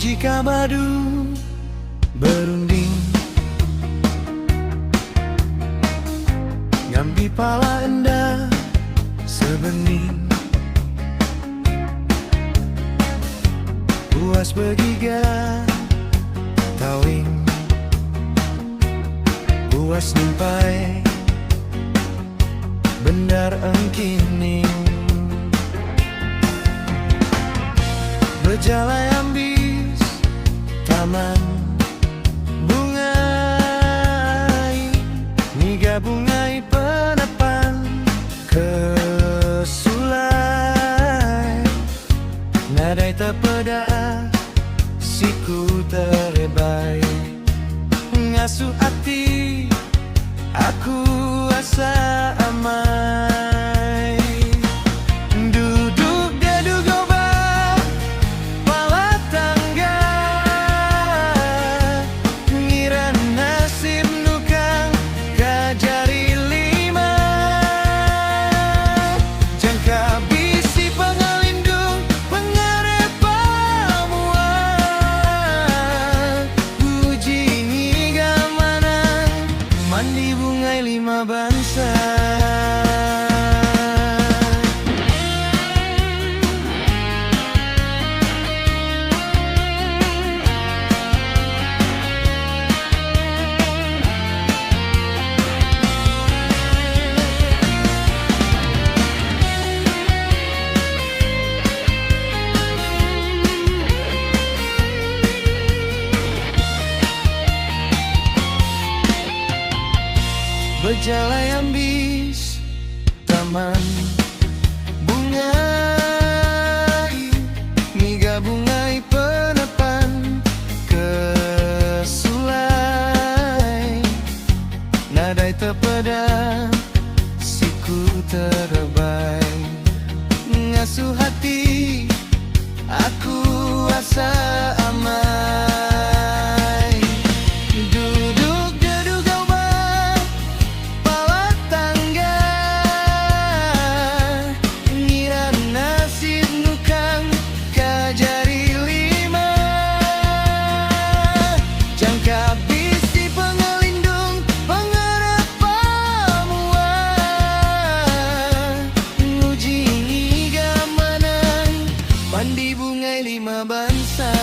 Jika madu berunding, ngambil pala endah sebening, puas bergigah tawing, puas nimpai bendar engkining, berjalan ambis taman bungai, niga bungai penapan kesulai, nadai terpeda siku terebai, ngasuh hati aku asa amai. Duduk dia duga pala tangga, ngira nasib nukang kajari lima, jangka bisi pengelindung pengarep pamuan, puji niga manang mandi bungai lima bangsa. Berjalan ambis taman bungai, niga bungai penapan kesulai, nadai terpeda siku terebai, ngasuh hati aku asa amai. Mandi bungai lima bangsa.